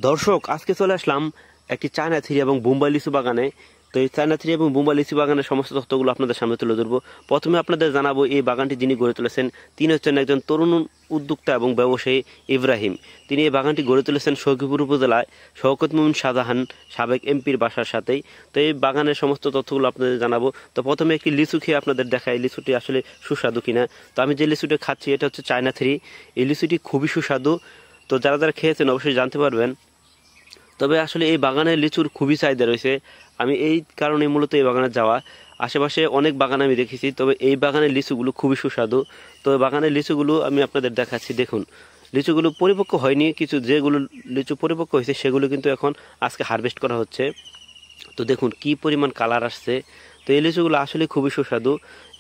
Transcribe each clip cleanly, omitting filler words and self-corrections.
দর্শক, আজকে চলে আসলাম একটি চায়না থ্রি এবং বোম্বাই লিচু বাগানে। তো এই চায়না থ্রি এবং বোম্বাই লিচু বাগানের সমস্ত তথ্যগুলো আপনাদের সামনে তুলে ধরবো। প্রথমে আপনাদের জানাবো এই বাগানটি যিনি গড়ে তুলেছেন তিনি হচ্ছেন একজন তরুণ উদ্যোক্তা এবং ব্যবসায়ী ইব্রাহিম। তিনি এই বাগানটি গড়ে তুলেছেন সখীপুর উপজেলায় শওকত মোমিন শাহজাহান সাবেক এমপির বাসার সাথেই। তো এই বাগানের সমস্ত তথ্যগুলো আপনাদের জানাবো। তো প্রথমে একটি লিচু খেয়ে আপনাদের দেখাই লিচুটি আসলে সুস্বাদু কিনা। তো আমি যে লিচুটি খাচ্ছি এটা হচ্ছে চায়না থ্রি। এই লিচুটি খুবই সুস্বাদু। তো যারা যারা খেয়েছেন অবশ্যই জানতে পারবেন। তবে আসলে এই বাগানের লিচুর খুবই চাহিদা রয়েছে। আমি এই কারণে মূলত এই বাগানে যাওয়া। আশেপাশে অনেক বাগান আমি দেখেছি, তবে এই বাগানের লিচুগুলো খুবই সুস্বাদু। তো বাগানের লিচুগুলো আমি আপনাদের দেখাচ্ছি। দেখুন, লিচুগুলো পরিপক্ক হয়নি, কিছু যেগুলো লিচু পরিপক্ক হয়েছে সেগুলো কিন্তু এখন আজকে হারভেস্ট করা হচ্ছে। তো দেখুন কি পরিমাণ কালার আসছে। তো এই লিচুগুলো আসলে খুবই সুস্বাদু।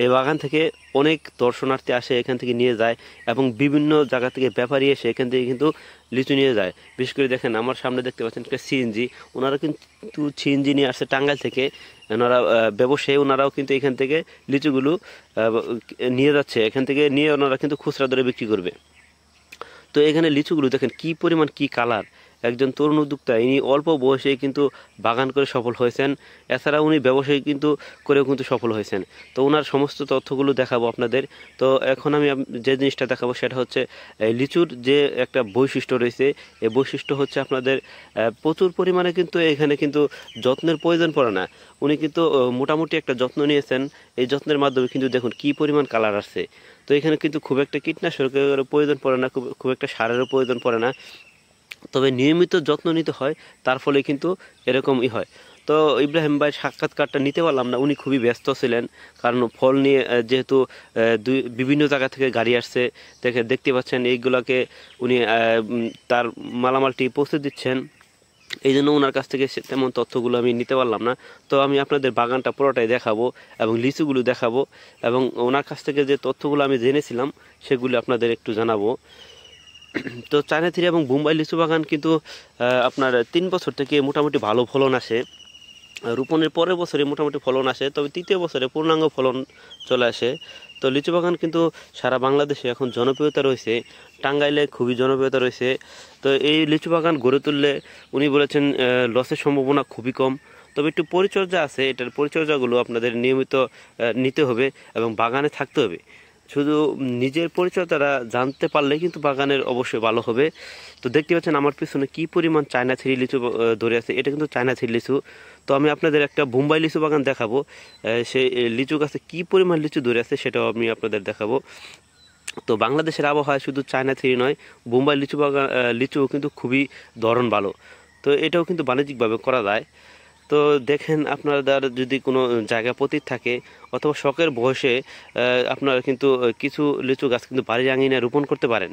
এই বাগান থেকে অনেক দর্শনার্থী আসে, এখান থেকে নিয়ে যায় এবং বিভিন্ন জায়গা থেকে ব্যাপারী এসে এখান থেকে কিন্তু লিচু নিয়ে যায়। বিশেষ করে দেখেন আমার সামনে দেখতে পাচ্ছেন একটা সিএনজি, ওনারা কিন্তু সিএনজি নিয়ে আসছে টাঙ্গাইল থেকে। ওনারা ব্যবসায়ী, ওনারাও কিন্তু এখান থেকে লিচুগুলো নিয়ে যাচ্ছে, এখান থেকে নিয়ে ওনারা কিন্তু খুচরা দরে বিক্রি করবে। তো এখানে লিচুগুলো দেখেন কি পরিমাণ কি কালার। একজন তরুণ উদ্যোক্তা, ইনি অল্প বয়সে কিন্তু বাগান করে সফল হয়েছেন। এছাড়া উনি ব্যবসায়ী কিন্তু করেও কিন্তু সফল হয়েছেন। তো ওনার সমস্ত তথ্যগুলো দেখাবো আপনাদের। তো এখন আমি যে জিনিসটা দেখাবো সেটা হচ্ছে লিচুর যে একটা বৈশিষ্ট্য রয়েছে। এই বৈশিষ্ট্য হচ্ছে আপনাদের প্রচুর পরিমাণে কিন্তু এখানে কিন্তু যত্নের প্রয়োজন পড়ে না। উনি কিন্তু মোটামুটি একটা যত্ন নিয়েছেন। এই যত্নের মাধ্যমে কিন্তু দেখুন কি পরিমাণ কালার আসছে। তো এখানে কিন্তু খুব একটা কীটনাশকের প্রয়োজন পড়ে না, খুব একটা সারেরও প্রয়োজন পড়ে না। তবে নিয়মিত যত্ন নিতে হয়, তার ফলে কিন্তু এরকমই হয়। তো ইব্রাহিম ভাই সাক্ষাৎকারটা নিতে পারলাম না, উনি খুবই ব্যস্ত ছিলেন। কারণ ফল নিয়ে যেহেতু বিভিন্ন জায়গা থেকে গাড়ি আসছে, দেখতে পাচ্ছেন এইগুলাকে উনি তার মালামালটি পৌঁছে দিচ্ছেন। এই জন্য ওনার কাছ থেকে তেমন তথ্যগুলো আমি নিতে পারলাম না। তো আমি আপনাদের বাগানটা পুরোটাই দেখাবো এবং লিচুগুলো দেখাবো এবং ওনার কাছ থেকে যে তথ্যগুলো আমি জেনেছিলাম সেগুলো আপনাদের একটু জানাবো। তো চায়না থ্রি এবং বোম্বাই লিচু বাগান কিন্তু আপনার 3 বছর থেকে মোটামুটি ভালো ফলন আসে। রোপণের পরের বছরে মোটামুটি ফলন আসে, তবে তৃতীয় বছরে পূর্ণাঙ্গ ফলন চলে আসে। তো লিচু বাগান কিন্তু সারা বাংলাদেশে এখন জনপ্রিয়তা রয়েছে, টাঙ্গাইলে খুবই জনপ্রিয়তা রয়েছে। তো এই লিচু বাগান গড়ে তুললে উনি বলেছেন লসের সম্ভাবনা খুবই কম। তবে একটু পরিচর্যা আছে, এটার পরিচর্যাগুলো আপনাদের নিয়মিত নিতে হবে এবং বাগানে থাকতে হবে। শুধু নিজের পরিচর্যাটা জানতে পারলে কিন্তু বাগানের অবশ্যই ভালো হবে। তো দেখতে পাচ্ছেন আমার পিছনে কি পরিমাণ চায়না থ্রি লিচু ধরে আছে, এটা কিন্তু চায়না থ্রি লিচু। তো আমি আপনাদের একটা বোম্বাই লিচু বাগান দেখাবো, সেই লিচু গাছে কি পরিমাণ লিচু ধরে আছে সেটাও আমি আপনাদের দেখাবো। তো বাংলাদেশের আবহাওয়া শুধু চায়না থ্রি নয়, বোম্বাই লিচু বাগান লিচুও কিন্তু খুবই ধরন ভালো। তো এটাও কিন্তু বাণিজ্যিকভাবে করা যায়। তো দেখেন, আপনাদের যদি কোনো জায়গা পতিত থাকে অথবা শখের বয়সে আপনারা কিন্তু কিছু লিচু গাছ কিন্তু বাড়ির আঙিনায় রোপণ করতে পারেন।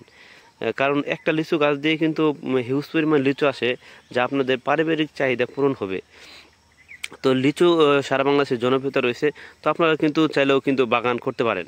কারণ একটা লিচু গাছ দিয়ে কিন্তু হিউজ পরিমাণ লিচু আসে, যা আপনাদের পারিবারিক চাহিদা পূরণ হবে। তো লিচু সারা বাংলাদেশে জনপ্রিয়তা রয়েছে। তো আপনারা কিন্তু চাইলেও কিন্তু বাগান করতে পারেন।